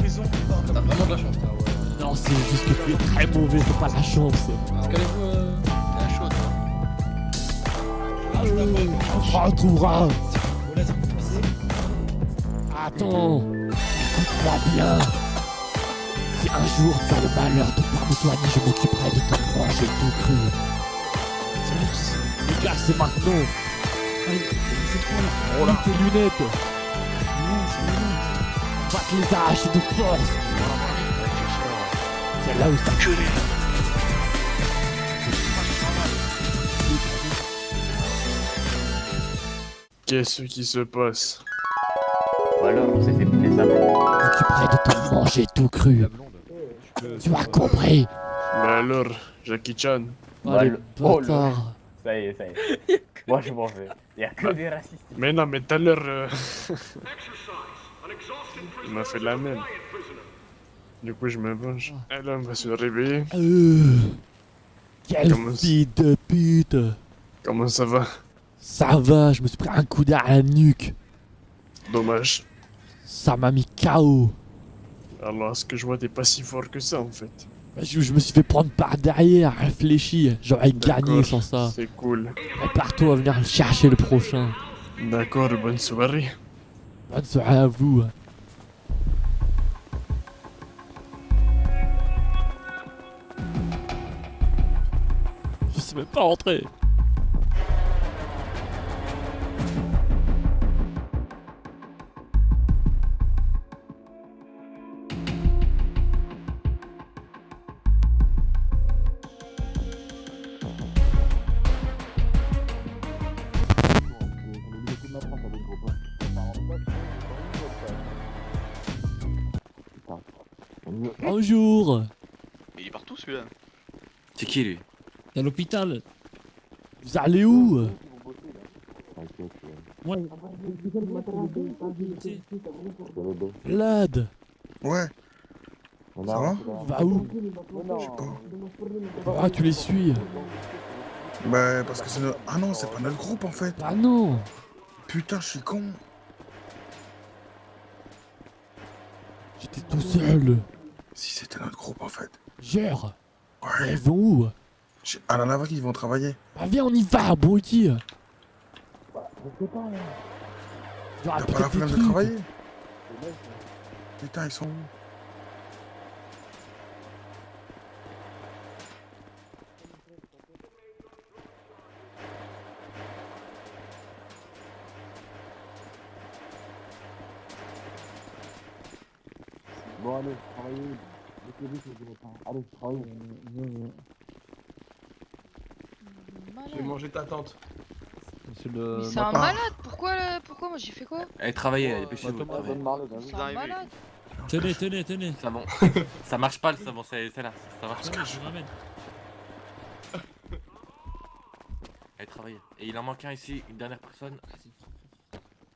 prison. T'as vraiment de la chance. Ah ouais. Non, c'est juste que tu es très mauvais, c'est pas la chance. Parce qu'allez-vous la chaude, On se retrouvera. Attends, écoute-moi bien. Si un jour tu as le malheur de pas me soigner, je m'occuperai de te manger tout cru. Les gars, c'est maintenant. Oh là, tes lunettes. Va te les arracher de force. C'est là où ça gueule. Qu'est-ce qui se passe? Voilà, on s'est fait couler sa blonde. Je m'occuperai de te manger tout cru. Tu as compris? Bah alors, Jackie Chan. Allez, Oh, bâtard. Ça y est, ça y est. Moi je m'en vais. Y'a que des racistes. Mais non, mais tout à l'heure, il m'a fait la même. Du coup, je me venge. Et là, on va se réveiller. Quel Comment fils de pute. Comment ça va? Ça va, je me suis pris un coup à la nuque. Dommage. Ça m'a mis KO. Alors, à ce que je vois, t'es pas si fort que ça, en fait. Je me suis fait prendre par derrière, réfléchi. J'aurais gagné D'accord, sans ça. C'est cool. Prépare-toi à venir chercher le prochain. D'accord, bonne soirée. Bonne soirée à vous. Je sais même pas rentrer. Bonjour. Il est partout celui-là. C'est qui lui? À l'hôpital. Vous allez où? Vlad. Ouais. Ça va? Va où? Je sais pas. Ah, tu les suis. Bah, parce que c'est notre... Ah non, c'est pas notre groupe en fait. Ah non. Putain, je suis con. J'étais tout seul. Si c'était notre groupe en fait. Gère. Ouais. Ils vont où? Ah, là, qu'ils vont travailler. Bah viens, on y va, abruti. T'as pas la flemme de travailler? Putain, ils sont où? Bon, allez, travaillez. Allez, travaillez. J'ai mangé ta tante. C'est le. Mais c'est un malade, pourquoi moi j'ai fait quoi? Allez, travaillez, dépêchez-vous. C'est un malade. Tenez. Savon. Ça marche pas le savon, c'est là. Ça marche pas. Tenez, je ramène. Allez, travaillez. Et il en manque un ici, une dernière personne.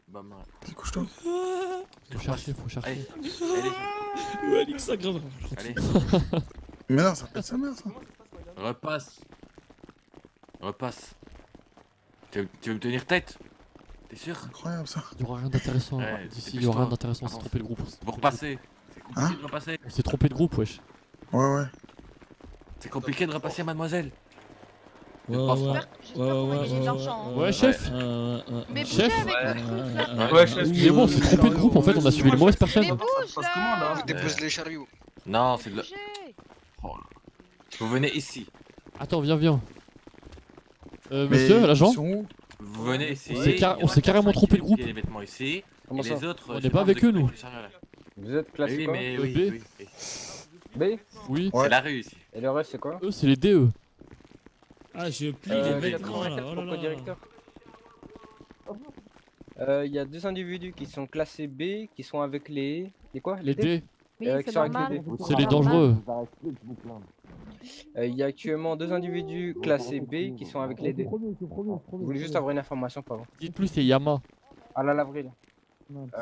Bah, voilà. Vas-y, couche-toi. Faut chercher. Allez, allez, Ouais, nique ça grave. allez. Mais non, ça pète sa mère ça. Repasse. Tu veux me tenir tête? T'es sûr? Incroyable ça. Il y aura rien d'intéressant Ouais, d'ici, il y aura rien d'intéressant, on s'est trompé de groupe. Vous repassez. C'est compliqué Hein de repasser. On s'est trompé de groupe, wesh. Ouais. C'est compliqué de repasser, mademoiselle. Ouais. J'espère qu'on va gagner de l'argent. hein. Ouais, chef. Mais Chef. bougez avec Ouais, chef. Excusez-moi, on s'est trompé de groupe en fait, on a suivi une mauvaise personne. Mais bouge passe comment, là là. Dépose les chariots. Non, c'est de la... Bougez. Oh là. Vous venez ici. Attends, viens. Monsieur, l'agent? Ils sont où? Vous venez ici. On s'est carrément trompé de groupe. Il y a des vêtements ici. Comment Et ça? les autres, On je n'est sais pas avec vous eux, nous. occupez des chariots, là. Vous êtes classé Oui, quoi? mais B. oui. B? Oui. Ouais. C'est la rue ici. Et le reste c'est quoi? Eux, c'est les DE. Ah, je plie les vêtements là. 84 Oh pour là le là. directeur. Il y a deux individus qui sont classés B, qui sont avec les quoi? Les D, Oui, qui c'est sont avec normal. les D. c'est les dangereux. Il y a actuellement deux individus classés B qui sont avec les D. Je voulais juste avoir une information, pardon. Dites-lui c'est Yama. À la laverie là.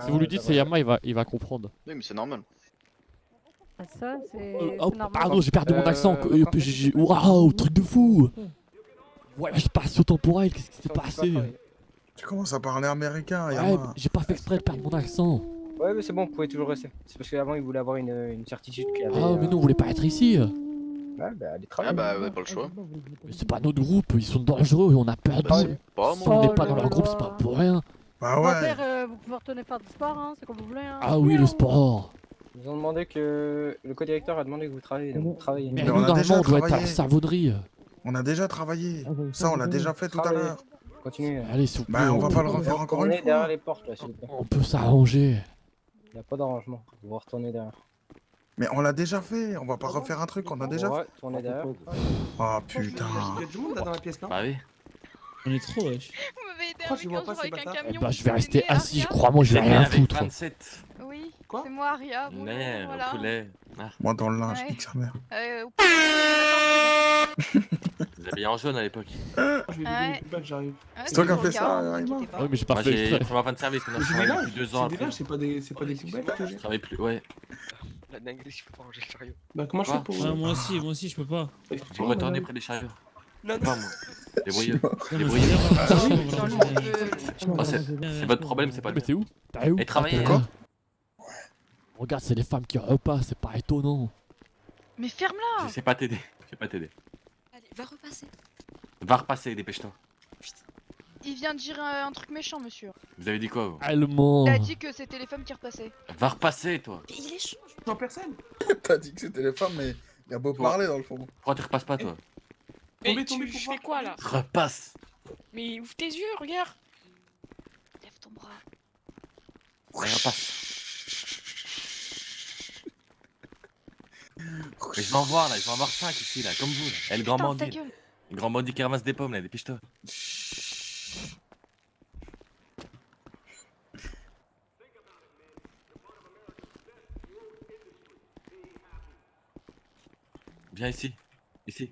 Si vous lui dites c'est Yama, il va comprendre. Oui, mais c'est normal. Ça, c'est Oh, normal. pardon, j'ai perdu mon accent. Euh, Waouh, truc de fou. Ouais, je passe au temporel, qu'est-ce qui s'est passé? Tu commences à parler américain, Ouais, Yama. j'ai pas fait exprès de perdre mon accent. Ouais, mais c'est bon, vous pouvez toujours rester. C'est parce qu'avant, il voulait avoir une certitude qu'il y avait. Ah, mais nous, on voulait pas être ici. Ouais, bah, allez travailler. Ah bah, ouais, pas le choix. Mais c'est pas notre groupe, ils sont dangereux, on a peur d'eux. Pas Si moi. on n'est Oh pas dans là leur groupe, là. c'est pas pour rien. Bah Bon, ouais. père, vous pouvez retourner faire du sport, hein, c'est comme vous voulez. Hein. Ah oui, le sport. Ils ont demandé que. Le co-directeur a demandé que vous travailliez. Donc, vous travaillez. Mais Mais nous, on a normalement, déjà on doit être à la travaillé. savonnerie. On a déjà travaillé. Ça, on l'a déjà fait tout à Travaillez. l'heure. Continuez. Allez, s'il vous plaît, Bah, on va pas le refaire encore une Retournez derrière fois. les portes, là, s'il vous plaît. on peut s'arranger. Il n'y a pas d'arrangement. Vous retournez derrière. Mais on l'a déjà fait. On va pas refaire un truc qu'on a déjà fait. Ouais, tournez derrière. Oh putain. Il y a du monde là dans la pièce, non? Bah oui. On est trop, wesh. Vous m'avez aidé Pourquoi avec tu vois un pas jour ces avec un bâtards camion. Bah, je vous vais m'avez rester aidé, assis, Aria. crois-moi, je vais rien avec foutre. 27. Oui, Quoi? c'est moi Aria. Bonjour, Mais, voilà. au poulet. Ah, Moi dans le linge, Ouais. nique sa mère. Au poulet, vous habillez en jaune à l'époque. Je vais vider Ouais. mes poubelles, j'arrive. C'est toi qui as fait ça, ne vous Raïma inquiétez pas. Ouais, mais j'ai pas Moi fait j'ai exprès. fait ma fin de service, maintenant Mais je c'est des travaille linges, depuis 2 ans c'est des après. linges, c'est pas des poubelles que Je j'ai. travaille plus, ouais. La dinguerie, je peux pas ranger le chariot. Bah comment je fais pour... Ah, moi aussi, je peux pas. Vous retournez près des chariots. Non, Pas moi. Débrouilleux. Non, mais Débrouilleux. c'est Sur bien, le feu. Oh, c'est votre problème, c'est pas le Mais mien. t'es où? T'es où? Et travaillez. Quoi? Regarde, c'est les femmes qui repassent, c'est pas étonnant. Mais ferme-la. Je sais pas t'aider. Je sais pas t'aider. Allez, va repasser. Va repasser, dépêche-toi. Il vient de dire un truc méchant, monsieur. Vous avez dit quoi vous? Allemand. Il a dit que c'était les femmes qui repassaient. Va repasser, toi. Mais il est chaud. Sans personne. T'as dit que c'était les femmes, mais il y a beau Toi. parler dans le fond. Pourquoi tu repasses pas, toi? Tombez pour je voir. fais quoi là? Repasse. Mais ouvre tes yeux, regarde. Lève ton bras. Ouais, repasse. Mais je vais en voir là, je vais en voir 5 ici là, comme vous là. Eh, le grand Putain, ta bandit. gueule. Le grand bandit qui ramasse des pommes là, dépêche-toi. Viens ici. Ici.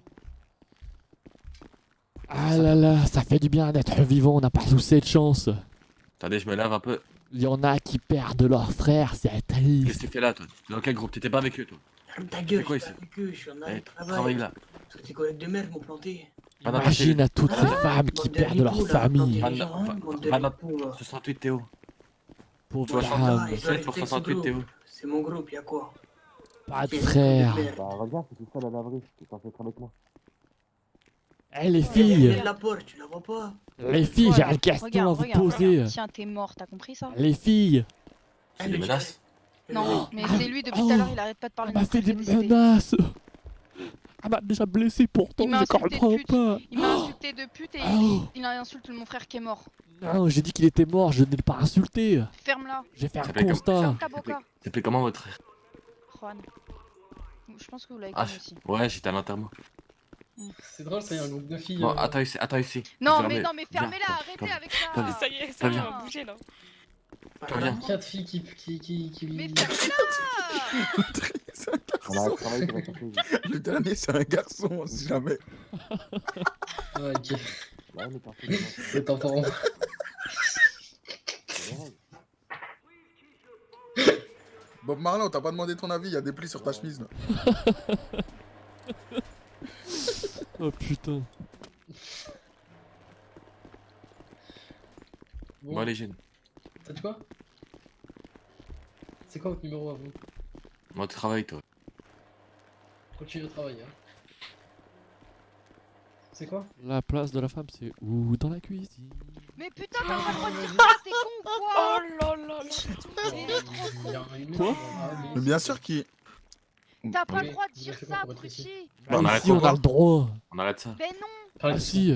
Ah là là, ça fait du bien d'être vivant, on n'a pas tous cette chance. Attendez, je me lave un peu. Il y en a qui perdent leur frère, c'est Qu'est-ce triste. que tu fais là, toi? T'es dans quel groupe? T'étais pas avec eux, toi? Ta gueule, quoi, je ici? suis avec eux, je suis en arrêt Eh, de travail. travaille là. Parce que tes collègues de merde m'ont planté. Va dans ta Imagine cellule. à toutes ces femmes qui Bande de perdent leur ripoux, là, famille. planter les gens, hein, bande de Va dans- ripoux, là. 68 Théo. Pauvres 60, femmes, Ah, ils ont 7 pour arrêté ce 68 groupe. Théo. C'est mon groupe, y'a quoi? pas de C'est frères. des merdes. regarde, c'est tout ça la laverie, t'es censé être avec moi. Eh les Derrière filles, la porte, tu la vois pas? les filles, j'ai une question à vous poser. Tiens, t'es mort, t'as compris ça? Les filles, C'est des menaces. Non, mais c'est lui depuis tout à l'heure, il arrête pas de parler elle de m'a fait des décédé. menaces. Elle m'a déjà blessé pourtant, Il m'a je insulté de comprends pute. pas. Il m'a insulté de pute et Oh. il insulte mon frère qui est mort. Non, j'ai dit qu'il était mort, je ne l'ai pas insulté. Ferme-la. J'ai fait un Ça fait comme- constat. Ferme ta boca. T'appelais comment votre frère? Juan. Je pense que vous l'avez Ah, connu aussi. ouais, j'étais à l'enterrement. C'est drôle, ça y a un groupe de filles. Bon, attends ici, attends ici. Non, Fermez. mais Viens, fermez-la, toi, arrêtez toi. avec ça. Toi, Ça y est, Toi, ça viens. va bouger là. Toi, viens. 4 filles qui... Mais fermez-la. On a travaillé sur la surprise. Le dernier, c'est un garçon, si jamais. Ouais, ok. Ouais, mais parfait. C'est important. Bob Marley, on t'a pas demandé ton avis, il y a des plis sur ta chemise là. Oh putain. Bon, les jeunes. T'as quoi? C'est quoi votre numéro à vous? Moi, tu travailles, toi. Continue de travailler. Hein. C'est quoi? La place de la femme, c'est où? Dans la cuisine. Mais putain, t'as pas le droit de dire ça, t'es con ou Oh quoi? là là là. Il est trop con. Quoi? Mais bien sûr qu'il. T'as pas Oui, le droit de vous dire avez fait ça, quoi pour être ici? abruti. Bah, on arrête ici, on quoi a le droit. On arrête ça. Ben non, Ah si,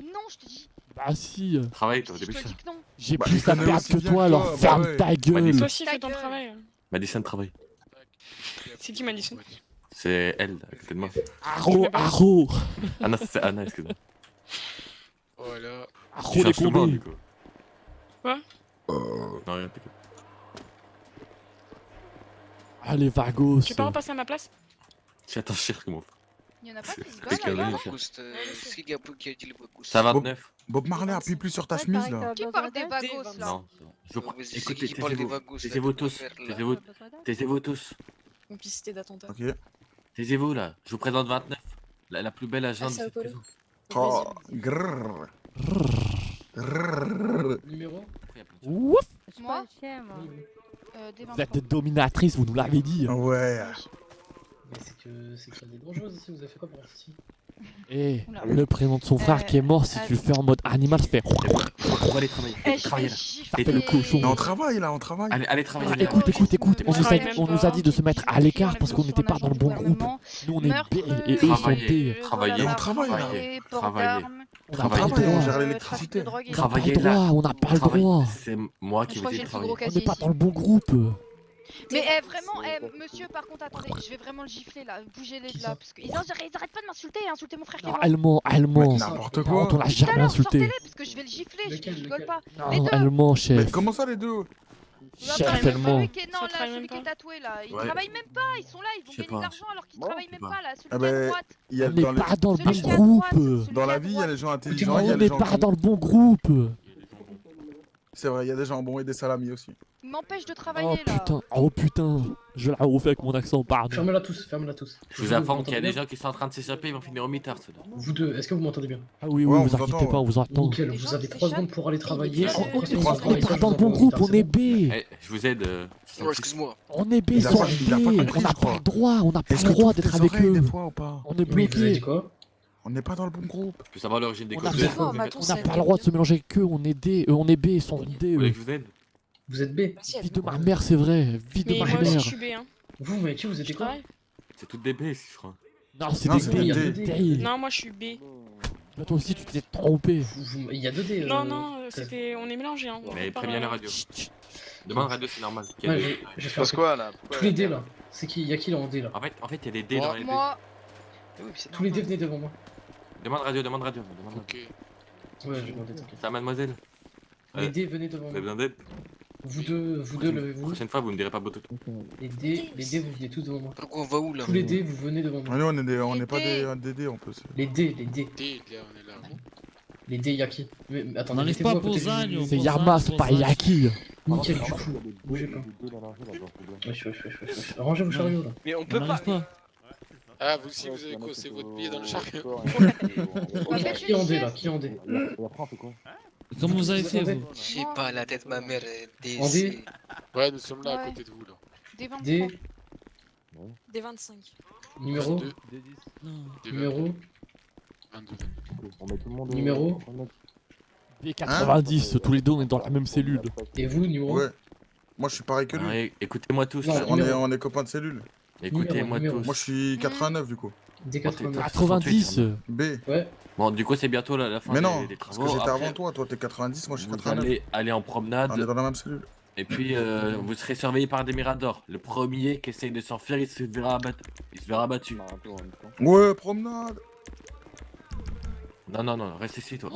non, je te dis. bah si. Travaille, toi, Je te dépêche-toi. dis que non. J'ai Bah, plus je à connais perdre aussi que bien toi, que alors toi, bah ferme ouais. ta gueule. Toi aussi, Ta fais ton gueule. travail. Madison travaille. C'est qui Madison? C'est elle, à côté de moi. Arro, arro. Ah non, c'est Anna, excuse-moi. Voilà. Arro Tu les cherches souvent, combats. du coup. Quoi? Non, rien, t'inquiète. Ah les vagos. Tu peux pas repasser à ma place? J'attends, je cherche comment. Il y en a pas qui se C'est battent là. Ça va 29? Bob Marley, appuie plus sur ta Ouais, chemise pareil, là. t'as Qui besoin parle des d'aide? vagos là? Non. Je prends. Écoutez, qui parle des taisez-vous. vagos, Taisez-vous là, tous. qu'on peut faire, là. Taisez-vous. T'as besoin d'aide? Taisez-vous tous. Complicité d'attentat. Ok. Taisez-vous là. Je vous présente 29. La plus belle agente de Sao cette Paulo. prison. Oh, grrr. Grrr. Numéro? Après, il y a plein de choses. Ouf. Je suis Moi pas le chien, moi. Oui, oui. Des Vous êtes des dominatrices, vous nous l'avez dit. Ouais. Mais c'est qu'il y a des dangereuses ici, vous avez fait quoi pour être ici? Et Oula. le prénom de son frère qui est mort, si tu le fais en mode animal, ça fait. On va aller travailler. Travailler là. Fais le cochon. Mais on travaille là, on travaille. Allez travailler. Ah, écoute, on travaille nous, même on nous a dit de se mettre à l'écart parce qu'on n'était pas dans le bon groupe. Nous on est B et eux ils sont D. Travailler, on travaille, là. Travailler. On n'a On pas le travaille, on droit. gère l'électricité. On n'a pas le Travailler droit, là. on n'a pas le droit. C'est moi qui Je crois vais que j'ai dire le plus gros travailler. On n'est pas casier dans le bon groupe. Mais vraiment, monsieur, par contre, attendez, je vais vraiment le gifler là. Bougez-les de là. Parce qu'ils arrêtent pas de m'insulter, insulter mon frère qui est Non, mort. elle ment. Mais n'importe Par contre, on quoi. l'a jamais insulté. Sortez-les parce que je vais le gifler, Lequel, je rigole lequel pas. Non, elle ment, Mais chef. comment ça les deux? Chef, elle ment. Non, Ça là, travaille celui même qui est pas. tatoué là, ils Ouais. travaillent même pas, ils sont là, ils vont Je sais gagner de pas. l'argent alors qu'ils travaillent même pas là, celui Ah qui est à ben, droite. il y a On n'est dans, les- pas dans le Celui bon qui est à droite, groupe. celui dans qui est la à vie, il y a droite. les gens intelligents, il y a On les n'est gens pas bons. dans le bon groupe. C'est vrai, il y a des gens bons et des salamis aussi. Ils m'empêchent de Oh travailler là. putain, oh putain. Je la refais avec mon accent, pardon. Fermez-la tous, fermez-la tous. Je vous informe qu'il y a des gens qui sont en train de s'échapper, ils vont finir au mitard. ceux-là. Vous deux, est-ce que vous m'entendez bien? Ah oui, Ouais, on vous vous inquiétez entend, pas, on vous entend. Nickel, Les vous gens avez qui 3 secondes s'échappent. pour aller travailler. Mais Oh, on- oh, on- oh, On n'est pas dans le bon groupe, on est B. Eh, je vous aide. Excuse-moi. On est B, Il a sur pas- il a pas B. compris, On n'a je crois. pas le droit, on n'a pas Est-ce le que droit tu d'être tes avec oreilles eux. des fois ou pas? On est Oui, vous avez bloqué. dit quoi? On n'est pas dans le bon groupe. Je peux savoir l'origine des On a codes. besoin- Oh, mais attends, On n'a ça pas va le droit de bien. se mélanger avec eux, on est D, on est B, ils sont D. Vous voulez que je vous aide? Vous êtes B. Vas-y, Vie de ma mère, c'est vrai, vie de Mais ma moi aussi, mère. je suis B, hein. Vous, mais qui vous Je étiez quoi? travaille. C'est toutes des B ici, je crois. Non, c'est Non, des c'est D, des il y a D. des D. Non, moi, je suis B. Bah, toi aussi, tu t'es trompé. Il y a 2 D. Non, c'était... On est mélangés, hein. Mais Pas, préviens la radio. Chut, chut. Demande radio, c'est normal. qu'il y a Ouais, des- j'ai fait un truc. quoi là? Tous les D là. C'est qui? Y'a qui là en D là? En fait, il y a des D dans les B. Moi, Tous les D venez devant moi. Demande radio, demande radio. Ok. Ouais, je vais demander, t'inquiète. Ça, mademoiselle? Les D venez devant Vous avez moi. besoin d'aide? Vous deux, levez-vous. Prochaine fois, vous me direz pas Bototo. Les D, vous venez tous devant moi. On va où là? Tous les D, vous venez devant moi. Nous, on n'est pas D. des DD en plus. Les D, les D. D, là, on est là. Les D, y'a qui? Mais On attendez, n'arrive mettez-vous pas à côté Posagne, du... on- C'est Bon, Yarmas, ça, pas bon, ça. Yaki. Nickel, du coup. Bougez pas. Wesh. Rangez vos chariots là. Mais on On peut pas. n'arrive pas. Ah, vous aussi, vous avez cassé votre pied dans le chariot. Qui en D là? Qui en D? Comment vous avez fait, vous? Je sais pas, la tête de ma mère est D. En D? Ouais, nous sommes là à Ouais. côté de vous là. des 23. D, Des 25. numéro, 22, Non. des numéro, 22. numéro. B90, tous les deux, on est dans la même cellule. Et vous, numéro? Ouais. Moi, je suis pareil que lui. Ouais, écoutez-moi tous. Non. On est copains de cellule. Écoutez-moi numéro. tous. Moi, je suis 89 du coup. D89. 90. B. Ouais. Bon, du coup, c'est bientôt la fin Mais non, des parce travaux. que j'étais Après, avant toi. Toi, t'es 90, moi, je suis vous 89. allez aller en On est promenade. dans la même cellule. Et puis, vous serez surveillé par des miradors. Le premier qui essaye de s'enfuir, il se verra abattu. Ouais, promenade. Non, reste ici, toi.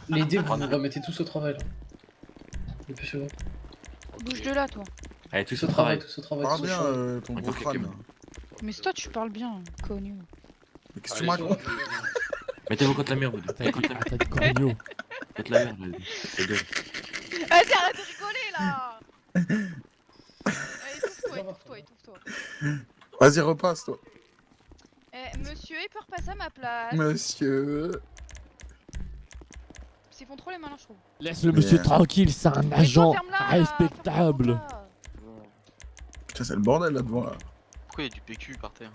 Les D, vous vous remettez tous au travail là. Dépêchez-vous. Bouge de là, toi. Allez, tous Tous au au travail, travail. tous au travail. Parle tous au bien, travail. ton Ok, gros ok, crâne. bon. là. Mais c'est toi, tu parles bien, connu. Mais qu'est-ce que tu me racontes? Mettez-vous contre la mur, vous deux. T'as dit corneau. Contre la mur, les deux. Vas-y, arrête de rigoler là. Étouffe-toi. Vas-y, repasse, toi. Monsieur, il peut repasser à ma place. Monsieur. Ils font trop les malins, je trouve. Laisse le monsieur tranquille, c'est un Mais toi, agent ferme-la, là, respectable. ferme-la. Putain, c'est le bordel là devant là. Pourquoi il y a du PQ par terre?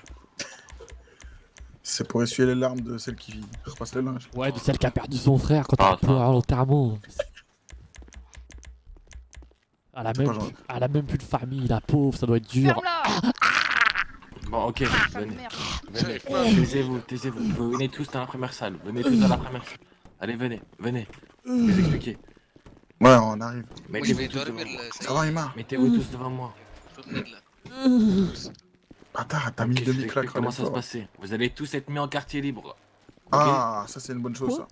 C'est pour essuyer les larmes de celle qui repasse le linge. Ouais, de celle qui a perdu son frère quand Ah, elle pleure à l'enterrement. C'est pas gentil. Elle a même plus de famille, la pauvre, ça doit être dur. Ferme-la. Bon, ok, Sale venez. merde. Venez. Taisez-vous. Vous venez tous dans la première salle. Venez tous dans la première salle. Allez, venez. Je vais vous expliquer. Ouais, on arrive. Mettez-vous tous devant moi. Ça va, Emma? Mettez-vous tous devant moi. Bâtard, t'as mis Ok, je vous demi-claque. explique comment ça se relève-toi. passer. Vous allez tous être mis en quartier libre. Ah, ça c'est une bonne chose ça.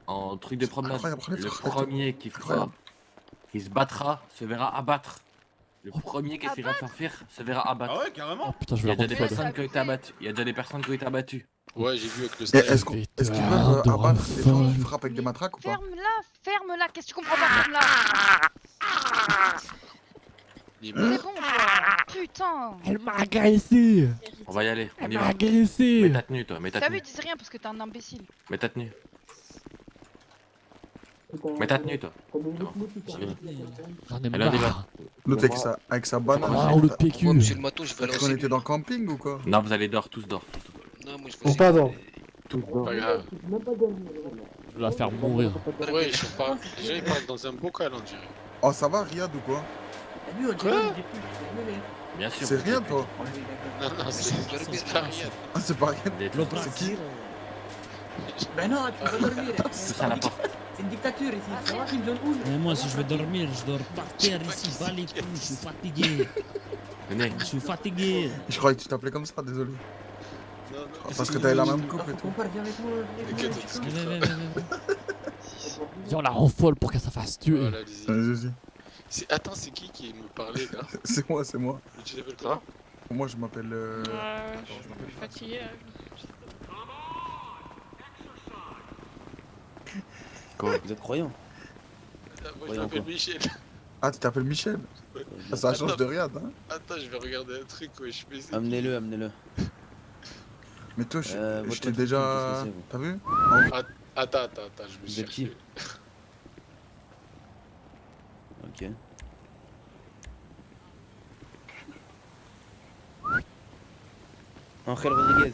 En truc de promenade. Incroyable, Le relève-toi. premier qui fera, Incroyable. qui se battra, se verra abattre. Le premier qui essaiera de s'enfuir se verra abattre. ouais, carrément. Oh putain, je Il y vais a la déjà des refaire. personnes qui ont été abattues. Il y a déjà des personnes qui ont été abattues. Ouais, j'ai vu avec le Et style. est-ce qu'ils Putain, peuvent de abattre des gens qui refol. frappent avec des matraques ou pas? Ferme-la. Qu'est-ce que tu comprends pas? Ferme-la. C'est bon, toi. Putain. Elle m'a agressé. On va y aller, on Elle y m'a va. agressé. Mets ta tenue, toi, mets ta T'as vu, tenue. dis rien parce que t'es un imbécile. Mets ta tenue. Mets ta tenue, toi. J'en ai Allez, on y va. marre. L'autre avec sa banane. Ah, le PQ. Moi, monsieur le maton, je vais aller Est-ce qu'on était dans le camping ou quoi? Non, vous allez dehors, tous dehors. Non, moi je Ou vais pas, non. Pas grave. Je vais la faire mourir. Ouais, je sais pas. Déjà, il parle dans un bocal, on dirait. Oh, ça va, Riyad ou quoi? Bien sûr. C'est rien, toi? Non, non, c'est pas rien. Ah, c'est pas rien. C'est qui? Ben non, tu peux pas dormir. C'est à la porte. C'est une dictature ici. Ça va, Kim Jong-un. Mais moi, si je veux dormir, je dors par terre ici. Va les couilles, je suis fatigué. Venez. Je suis fatigué. Je croyais que tu t'appelais comme ça, désolé. Non, non. Parce que t'avais la même coupe et tout. On part, viens avec moi. T'inquiète, Viens, on la rend folle pour qu'elle se fasse tuer. Voilà, allez-y. Vas-y. Attends, c'est qui me parlait là? C'est moi, c'est moi. Et tu t'appelles quoi? Moi, je m'appelle. Je suis fatigué. Quoi? Vous êtes croyant? Moi, je m'appelle Michel. Ah, tu t'appelles Michel? Ah, ça change de Riyad, hein? Attends, je vais regarder un truc, ouais, je fais. Amenez-le, amenez-le. Mais toi, je votre t'ai pote, déjà. qu'est-ce que c'est, vous T'as vu? Attends, je me Vous suis êtes qui? Ok. Angel Rodriguez.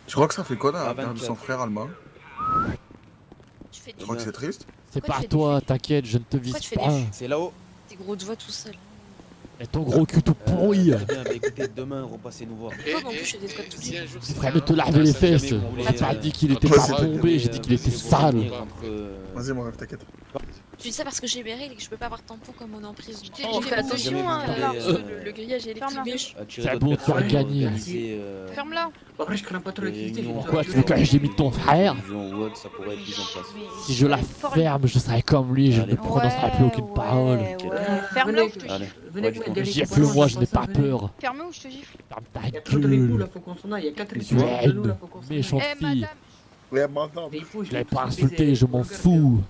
Je crois que ça fait quoi là, Ah, perdre 24. son frère Alma? Tu fais Je crois que c'est triste. C'est Pourquoi pas tu fais toi, des- t'inquiète, je ne te vise tu fais des pas. C'est là-haut. Tes gros doigts tout seul. Et ton gros cul tout pourri. Très bien, bah écoutez, demain, repassez nous voir. Pourquoi en plus je fais des squats tous les jours? C'est frère de te laver les fesses. jamais vous voulez, Tu m'as dit qu'il était toi, pas c'est- tombé, j'ai dit qu'il était sale. Vas-y, mon rêve, t'inquiète. Tu dis ça parce que j'ai mes règles et que je peux pas avoir de tampon comme on est en prison. Oh, fais attention, hein, le grillage électrique. C'est bon, tu as gagné. Ferme-la. Après, je crains pas trop l'électricité. Pourquoi tu veux que j'ai mis ton frère? Ça pourrait être mis en place. Si je la ferme, je serai comme lui, je ne prononcerai plus aucune parole. Ferme-la ou je te Allez. gifle. Venez, vous êtes des Gifle-moi, je n'ai pas peur. Ferme-la ou je te gifle. Ferme Il y ta a trop de ripoux, gueule. là, faut qu'on s'en aille. Il y a 4 Tu ripoux es de nous, là, une faut qu'on s'en aille. méchante Eh fille. madame. Ouais, maintenant. Mais il faut, Je l'avais pas faut insulté, baiser, je faut m'en le faire. fous.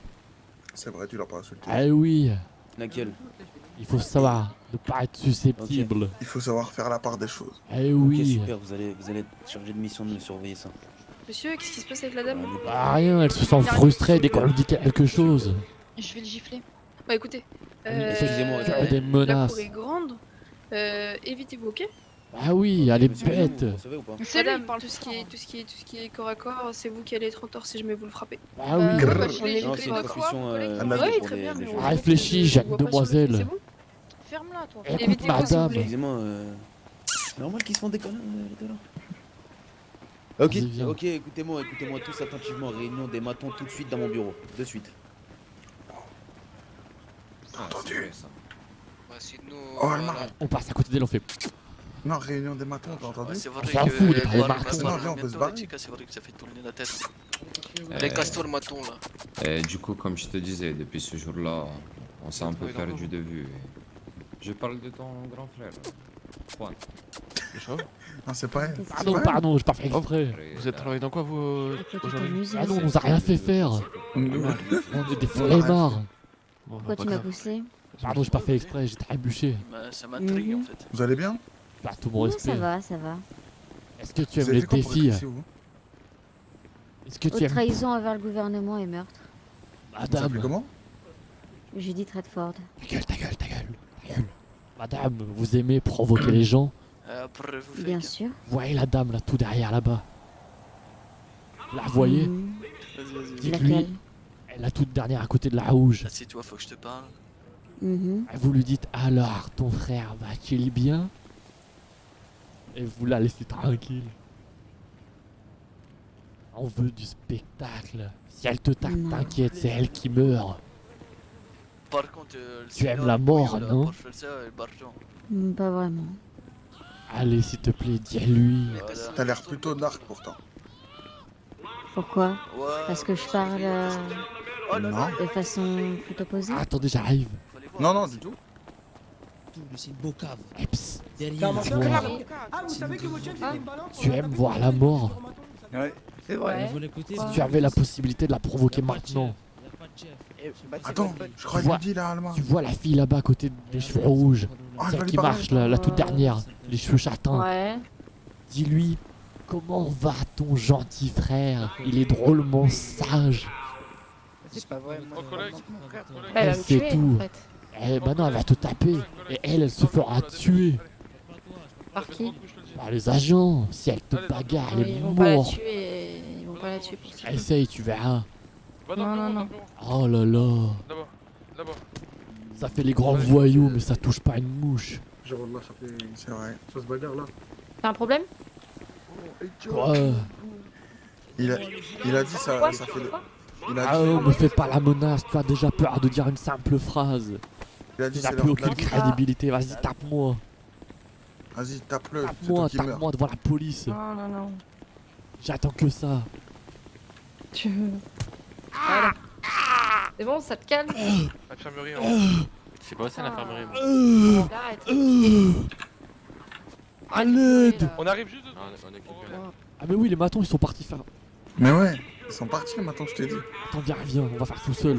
C'est vrai, tu l'as pas insulté. Ah oui, Laquelle? il faut savoir ne pas être susceptible. Il faut savoir faire la part des choses. Ah Ok, oui. super, vous allez être chargé de mission de me surveiller ça. Monsieur, qu'est-ce qui se passe avec la dame? Bah rien, elle se sent frustrée dès qu'on lui dit quelque chose. Je vais le gifler. Bah écoutez, Excusez-moi, Tu as des la menaces. cour est grande. Évitez-vous, ok? Ah oui, elle est Monsieur Guillaume, bête. vous recevez ou pas? C'est lui, Madame, il parle tout ce qui est corps à corps, c'est vous qui allez être en tort si jamais vous le frappez. Ah oui. je vais Non, gifler c'est une de quoi? transmission Ouais, pour très bien, les mais gens. on- Réfléchis, on jeune voit pas sur le demoiselle. truc, c'est bon. Ferme-la toi. Écoute, Évitez-vous, s'il vous madame. plaît. Excusez-moi, c'est normal qu'ils se font déconner, les deux là. Ok, Vas-y, viens. ok, écoutez-moi tous attentivement. Réunion des matons tout de suite dans mon bureau. De suite. Entendu. Bah, sinon, Oh, voilà. non. On passe à côté d'elle, on fait. Non, réunion des matons, t'as entendu? C'est vrai On s'en fout, il est pas les marques. Non, viens, on peut se barrer. C'est vrai que ça fait tourner la tête. Allez, casse-toi le maton là. Du coup, comme je te disais, depuis ce jour-là, on s'est un peu perdu de vue. Je parle de ton grand frère, Juan. Non, c'est pas elle. Pardon, pardon, j'ai pas fait exprès. Vous êtes travaillé dans quoi vous aujourd'hui? Ah non, on nous a rien fait faire. On est des flemmards. Pourquoi tu m'as poussé? Pardon, j'ai pas fait exprès, j'ai trébuché. Ça m'intrigue en fait. Vous allez bien? Bah, tout mon respect. Ça va. Est-ce que tu Vous aimes avez les fait quoi pour être défis? ici, vous? Est-ce que tu Haute aimes. trahison envers le gouvernement et meurtre. Vous appelez Madame. comment? Judith Redford. Ta gueule, ta gueule, ta gueule. Ta gueule. Madame, vous aimez provoquer les gens? Après vous Bien faites. sûr. Voyez la dame là, tout derrière là-bas. Vous la voyez? Mhm. Vas-y. Dites-lui, Laquelle? elle la toute dernière à côté de la rouge. Assieds-toi, faut que je te parle. Mhm. Vous lui dites alors, ton frère va-t-il bien? Et vous la laissez tranquille. On veut du spectacle. Si elle te tape, Non. t'inquiète, c'est elle qui meurt. Par contre, Tu aimes la mort, non? Pas vraiment. Allez, s'il te plaît, dis-lui. T'as l'air plutôt narc pourtant. Pourquoi? Parce que je parle Non. de façon plutôt posée. Attendez, j'arrive. Non, non, du tout. C'est une bocave. Eps. Derrière. Ah, vous savez que votre chef, c'est une balance? Tu aimes voir la mort? Ouais, c'est vrai. Si tu avais la possibilité de la provoquer maintenant. Attends, je crois qu'il dit là, Alma. Tu vois la fille là-bas à côté des cheveux rouges. Ah, je vais Celle lui qui parler. marche, la toute dernière. Les cheveux châtains. Ouais. Dis-lui, comment va ton gentil frère? Il est drôlement sage. C'est pas vrai. Oh, collègue. Bah, elle va me c'est tuer, tout. en fait. Eh, maintenant elle va te taper. Et elle se fera tuer. Par qui? Par les agents. Si elle te bagarre, elle Ils est vont pas la morte. tuer. Ils vont pas la tuer pour ça. Essaye, tu verras. Non, non, non. Oh là là. Là-bas, là-bas. Ça fait les grands voyous, mais ça touche pas une mouche. C'est vrai. Ça se bagarre là. T'as un problème? Quoi? Il a dit ça fait... Il a Ah dit, oh, me fais pas la menace, tu as déjà peur de dire une simple phrase. il a dit Tu n'as c'est plus l'heure de la aucune vie. crédibilité, vas-y tape-moi. Vas-y, tape-le. c'est Tape-moi, toi qui meurs. tape-moi devant la police. Non, non, non. J'attends que ça. Tu veux. Voilà. C'est bon, ça te calme? Infirmerie C'est pas ça l'infirmerie. Arrête. À l'aide. On arrive juste dedans. On est occupé là. Ah mais oui, les matons ils sont partis faire... Mais ouais, ils sont partis maintenant, je t'ai dit. Attends, viens, on va faire tout seul.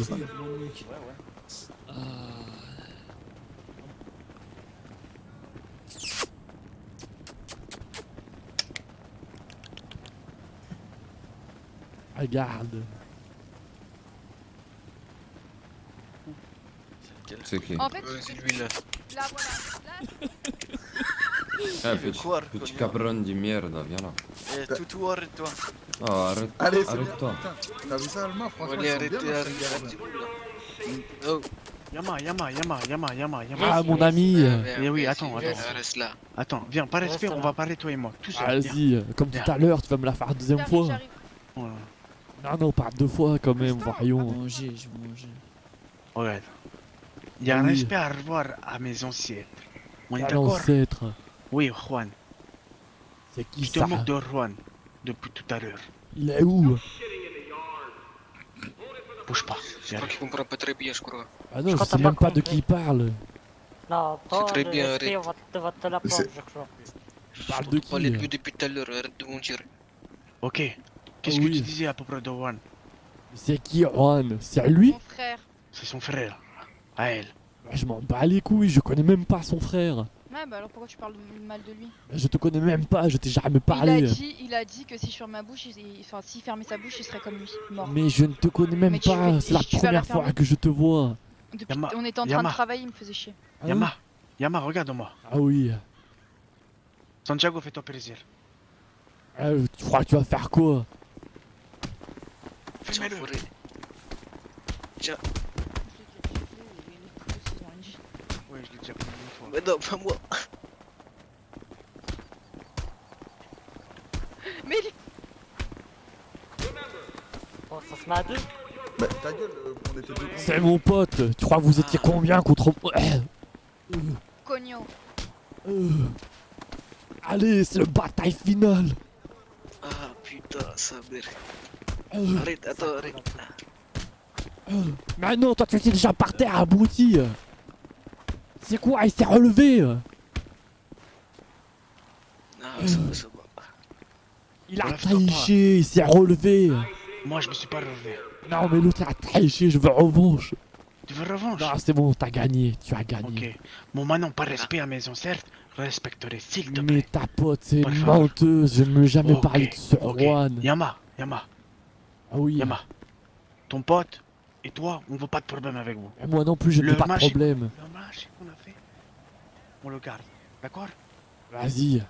Regarde. C'est qui? En fait, C'est lui là. là, voilà. Ah, petit cabron de merde, viens là. Tout voir toi. Oh, arrête, Allez, c'est bien. arrête-toi. Putain, t'as vu ça, Alma? Franchement, Allez, ils sont bien, arrêtez, merci, arrêtez. gars. Oh. Yama. Ah mon ami. Eh oui, attends. Reste là. Attends, viens, par respect, on va parler toi et moi. Tout seul. Vas-y, comme tout à l'heure, tu vas me la faire une deuxième fois. J'arrive. Non, pas deux fois quand même, voyons. Manger, je vais manger. Regarde. Il y a un Oui. respect à revoir à mes ancêtres. On est À d'accord? l'ancêtre. Oui, Juan. C'est qui Je te ça? moque de Juan depuis tout à l'heure. Il est où? Bouge pas. Je J'arrive. crois qu'il comprend pas très bien, je crois. Ah non, je sais même pas de qui il parle. Non, C'est très bien, arrête. on va te la prendre, C'est- je crois. Il parle de Parlez qui? plus depuis tout à l'heure, arrête de mentir. Ok. Qu'est-ce que Oui. tu disais à propos de Juan? C'est qui Juan? C'est lui? Mon frère. C'est son frère. À elle. Je m'en bats les couilles, je connais même pas son frère. Ouais, bah alors pourquoi tu parles mal de lui? Je te connais même pas, je t'ai jamais parlé. Il a dit que si je ferme ma bouche, enfin s'il fermait sa bouche, il serait comme lui, mort. Mais je ne te connais même Mais tu pas, veux- c'est la tu vas la première fois fermer. que je te vois. Depuis Yama, on était en train Yama. de travailler, il me faisait chier. Hein? Yama, regarde-moi. Ah oui. Santiago, fais-toi plaisir. Tu crois que tu vas faire quoi? Fais-le. Tiens. Ouais, je l'ai déjà pris une fois. Mais non, pas moi. Mais il- Oh, ça se met à deux. Bah, ta gueule, on était deux contre. C'est mon pote, tu crois que vous étiez combien contre moi? Cogno. Allez, c'est le bataille finale. Ah putain, ça merde. Euh, Arrête, attends, arrête. Mais non, toi tu étais déjà par terre, abruti. C'est quoi? Il s'est relevé. Ah, ça va, ça va. Il a Relève-toi triché, il s'est relevé. Moi, je me suis pas relevé. Non, mais l'autre a triché, je veux revanche. Tu veux revanche? Non, c'est bon, t'as gagné, tu as gagné. Ok. Bon, maintenant, par respect à mes ancêtres, je respecterai, s'il te Mais plaît. ta pote, c'est Par une favor. menteuse, je ne lui ai jamais Ok, parlé de ce ok. Juan. Yama. Ah oui, Yama. Ton pote et toi, on veut pas de problème avec vous. et moi non plus, je Le n'ai pas de match- problème. Le match qu'on a fait, on le garde. D'accord? Vas-y,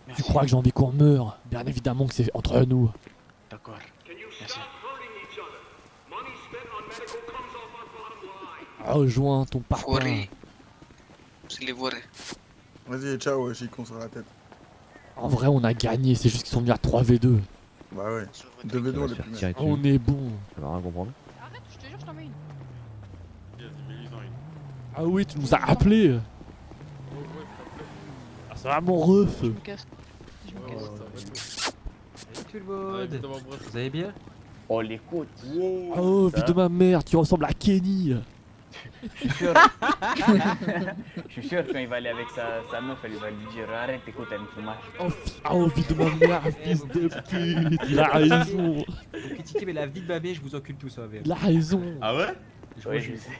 Merci. tu crois que j'ai envie qu'on meure? Bien évidemment que c'est entre nous. D'accord. Merci. Rejoins ton papa. Foiré. C'est les voirés. Vas-y, ciao, Chicon sur la tête. En vrai, on a gagné, c'est juste qu'ils sont venus à 3v2. Bah ouais. 2v2, on est plus mal. On est bon. Arrête, je te jure, je t'en mets une. Ah oui, tu nous as appelés. Ah, ça va mon ref. Je me casse. Je me casse. Tout le monde. Vous allez bien? Oh, l'écoute. Oh, vie de ma mère, tu ressembles à Kenny. Je suis sûr. Je suis sûr quand il va aller avec sa meuf, elle va lui dire arrête, écoute, elle me fait mal. Oh, vie de ma mère, fils de pute. Il a raison. Vous critiquez, mais la vie de ma mère, je vous encule tous en Il a raison. Ah ouais? Oui, je sais.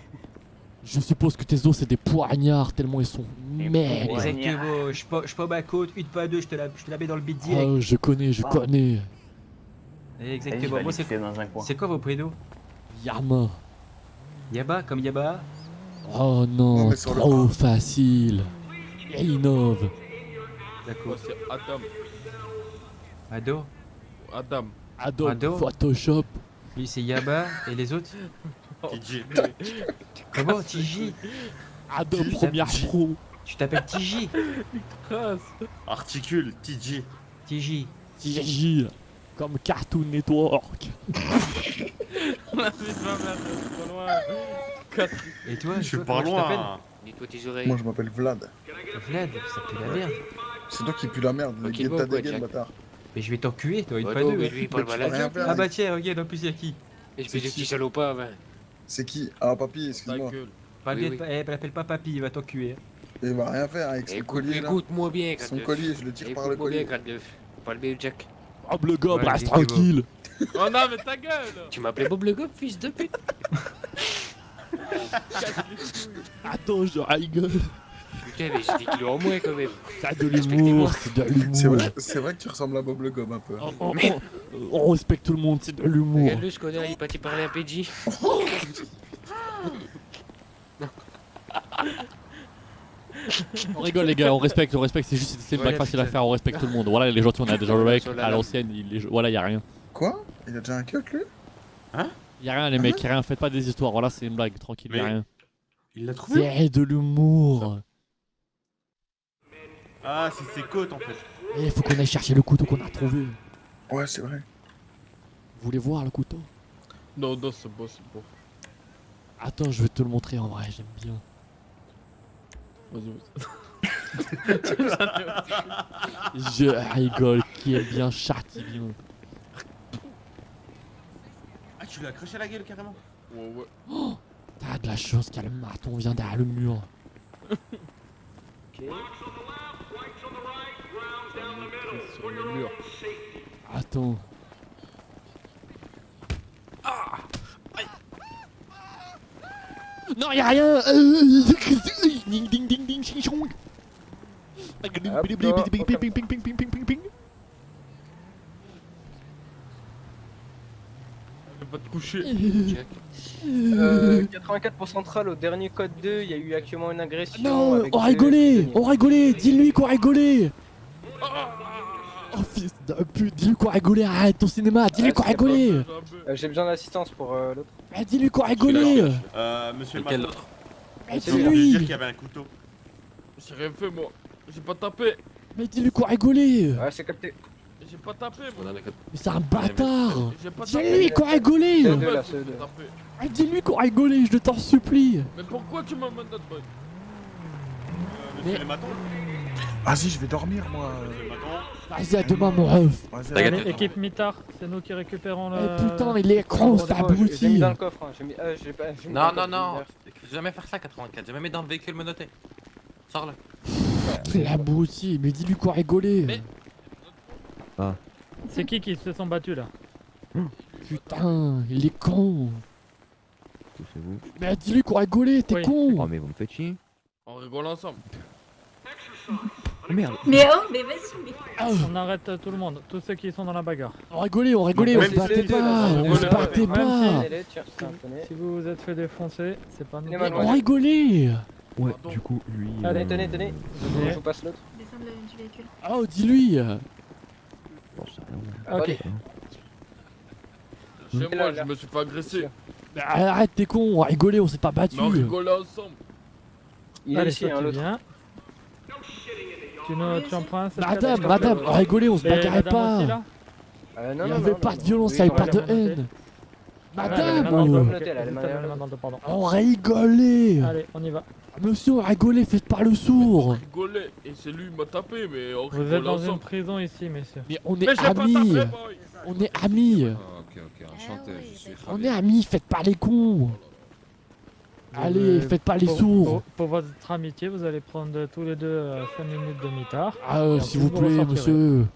Je suppose que tes os, c'est des poignards tellement ils sont maigres. Exactement, je prends ma côte, une pas deux, je te la mets dans le bide direct. Oh, je connais. Exactement, moi c'est dans un coin. quoi vos prénoms? Yama. Yaba, comme Yaba. Oh non, Non, mais sur le trop A. facile. Innove. D'accord. C'est Adam. Ado. Adam. Adobe Photoshop. Lui, c'est Yaba. Et les autres? TJ. Comment? TJ. Adobe Premiere Pro. Tu t'appelles TJ. Articule, TJ. TJ. TJ. Comme Cartoon Network. On a fait 20 mètres, c'est trop loin. Et toi? Je suis toi, pas comment tu t'appelles? loin. Dis-toi tes oreilles. Moi je m'appelle Vlad. Vlad, ça pue la merde. C'est toi qui pue la merde. Ok, Guette bon, ta quoi, dégaine, Jack. bâtard. Mais je vais t'enculer, toi, une Ouais, pas non, deux. mais lui, il parle Tu mal vas à rien Jack. faire. Ah bah tiens, regarde, en plus, il y a qui? Espèce de petit salopard, va. C'est qui? Ah, papy, Ta excuse-moi. gueule. L'appelle pas papy, il va t'enculer. Il va rien faire avec son collier là. Écoute-moi bien, Son collier, je le tire par le Écoute-moi bien, collier. Grade-Neuf. Parle bien, Jack. Bob le gobe, Ouais, reste dis-moi. tranquille. Oh non, mais ta gueule. Tu m'appelais Bob le Gob, fils de pute. Attends, je rigole. Putain, mais j'ai 10 kilos en moins quand même. C'est de l'humour, c'est de l'humour. C'est vrai que tu ressembles à Bob le Gob un peu. On respecte tout le monde, c'est de l'humour. Regarde-le, ce connard, il est parti parler à PJ. On rigole les gars, on respecte, c'est juste c'est une blague facile à faire, on respecte tout le monde. Voilà les gentils, on a déjà le mec à l'ancienne, voilà y a rien. Quoi? Il a déjà un cut lui? Y a rien les mecs, y a rien, faites pas des histoires, voilà c'est une blague, tranquille, y a Mais- rien. Il l'a trouvé? C'est de l'humour. Ah, c'est ses côtes en fait. Il faut qu'on aille chercher le couteau qu'on a trouvé. Ouais, c'est vrai. Vous voulez voir le couteau? Non, non, c'est bon, c'est bon. Attends, je vais te le montrer en vrai, j'aime bien. Vas-y, vas-y. Je rigole, qui aime bien châtie bien. Ah, tu lui as accroché la gueule carrément? Ouais, ouais. Oh, t'as de la chance qu'il y a le marteau vient derrière le mur. Ok. Sur le mur. Attends. Non, y'a rien. Ding ding ding ding ching chong. Ping ping ping ping ping ping ping ping ping. Va te coucher. 84 central au dernier code 2, il y a eu actuellement une agression. Non, avec on deux rigolait, prisonniers. on rigolait. Dis-lui qu'on rigolait. Oh fils de pute, dis-lui qu'on rigolait. Arrête ton cinéma, dis-lui qu'on rigolait. J'ai besoin d'assistance pour l'autre. Dis-lui qu'on rigolait. Monsieur le Quel matin. autre? Mais J'ai entendu dire dis-lui. qu'il y avait un couteau. J'ai rien fait, moi. J'ai pas tapé. Mais dis-lui qu'on rigolait. Ouais, c'est capté. J'ai pas tapé, moi. Mais c'est un bâtard. J'ai pas Dis-lui tapé. qu'on rigolait. C'est Ouais, deux, là, faut c'est deux. taper. Dis-lui qu'on rigolait, je t'en supplie. Mais pourquoi tu m'emmènes notre bonne? Monsieur le matin. Vas-y, je vais dormir moi. Monsieur le matin. Vas-y, à demain, mon ref. Vas-y, Allez, Équipe mitard, c'est nous qui récupérons le. Eh putain, il est con, cet J'ai mis abruti. dans le coffre. Hein. J'ai mis. J'ai pas. j'ai mis Ah, dans Non, le non, coffre, non. Faut jamais faire ça, 84. Jamais mettre dans le véhicule menotté. Sors-le. L'abruti, mais dis-lui qu'on rigolait. Mais- C'est qui se sont battus là? Putain, il est con. Mais dis-lui qu'on rigolait, t'es Oui. con. mais vous me faites chier. On rigole ensemble. Merde. Mais oh, mais vas-y, mais. Ah, On arrête tout le monde, tous ceux qui sont dans la bagarre. on rigolait, on rigolait, on Même se si battait les deux, là, pas, c'est on rigolé, se ouais, battait ouais. pas. Tenez-les, tiens, tenez. Si vous vous êtes fait défoncer, c'est pas nous. Tenez-moi le On rigolait. Ouais, Pardon. du coup, lui. Allez, tenez. Je vous passe l'autre. Descendre du véhicule. Oh, dis-lui. Ok. Chez Là, moi, là. je me suis fait agresser. Mais arrête, t'es con, on rigolait, on s'est pas battu. Mais on rigolait ensemble. Il est Allez, ici, toi, hein, tu l'autre. viens. Tu en prends un, c'est Madame, le madame, on rigolait, on se Et bagarrait madame aussi, pas. là Non, Il y non, avait non, pas non, de non. violence, Oui, il y avait on pas va de la monter. haine. Ouais, Madame, non, non, on- ok, elle a les ok, mains t'as derrière les l'autre. mains dans le pardon. on rigolait. Allez, on y va. Monsieur, on rigolait, faites pas le On sourd. rigolait. Et c'est lui qui m'a tapé, mais on Vous êtes rigolait dans une ensemble. prison ici, messieurs. Mais on Mais est j'ai pas amis. tapé, boy. On est amis. Ah, ok, enchanté, Ah ouais, je suis d'accord. On Javier. est amis, faites pas les cons. Allez, faites pas les sourds. Pour votre amitié, vous allez prendre tous les deux 5 minutes de mitard. Ah, Et s'il ensuite, vous plaît, ressortirez. monsieur.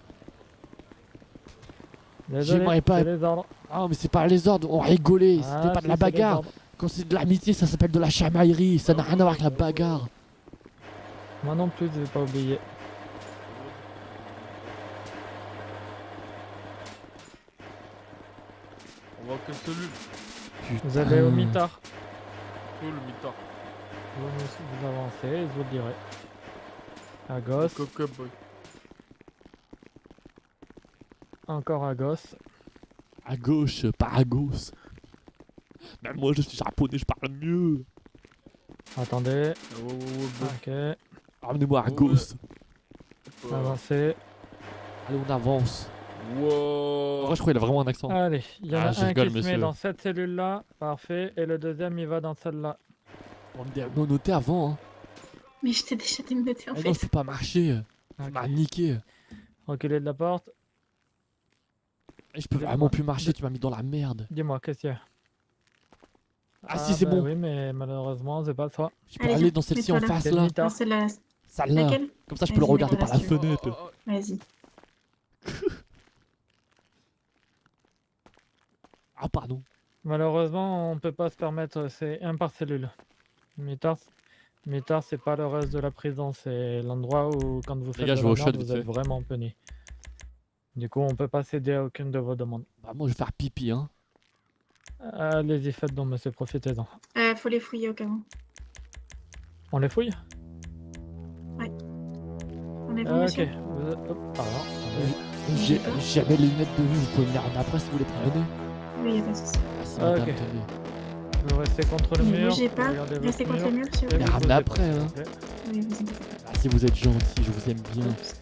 Désolé, J'aimerais pas- c'est les ordres. Ah, mais c'est pas les ordres, on rigolait, Ah, c'était pas si, de la c'est les bagarre. ordres. Quand c'est de l'amitié, ça s'appelle de la chamaillerie, ça n'a rien à voir avec la bagarre. Moi non plus, je vais pas oublier. On va que celui. putain. Vous allez au mitard. Où le mitard? Vous avancez, je vous le dirai. À gauche. Coco boy. Encore à gauche. À gauche, pas à gauche. Même moi je suis japonais, je parle mieux. Attendez. Oh, Ok. Ramenez-moi à gauche. Avancez. Allez, on avance. Wow. Moi je crois qu'il a vraiment un accent. Allez, il y en a je un rigole, qui se met monsieur. dans cette cellule-là. Parfait. Et le deuxième, il va dans celle-là. On me noté avant. Hein. Mais je t'ai déjà dénoté en Ah fait. non, c'est pas marché. Ça Ok. m'a niqué. Reculez de la porte. Je peux vraiment plus marcher, tu m'as mis dans la merde. Dis-moi, qu'est-ce qu'il y a? Ah, si, c'est bah bon. Oui, mais malheureusement, c'est pas le choix. Je peux aller dans celle-ci en face là. C'est la... Celle-là. Laquelle? Comme ça, je peux le Vas-y, regarder par la mets-toi là, fenêtre. Vas-y. Ah, pardon. Malheureusement, on peut pas se permettre, c'est un par cellule. Mitard, c'est pas le reste de la prison, c'est l'endroit où, quand vous faites gars, de je vais au la merde, shot, vite vous êtes fait. vraiment puni. Du coup, on peut pas céder à aucune de vos demandes. Bah, moi, je vais faire pipi, hein. Allez-y, faites donc, monsieur, profitez-en. Faut les fouiller au cas où. On les fouille? Ouais. On est bon, Ok. monsieur. Hop, pardon. J'ai mes lunettes de vue, vous pouvez me les rendre après si vous les prenez. Oui, y'a pas de soucis. Merci, madame, Ok. tenez. Vous restez contre le Ne mur. bougez pas, regardez votre restez contre le mur, s'il vous Et plaît. vous ramenez posez après, pas, s'il hein. vous plaît. Oui, vous inquiétez pas. Ah, si vous êtes gentil, je vous aime bien. Oups.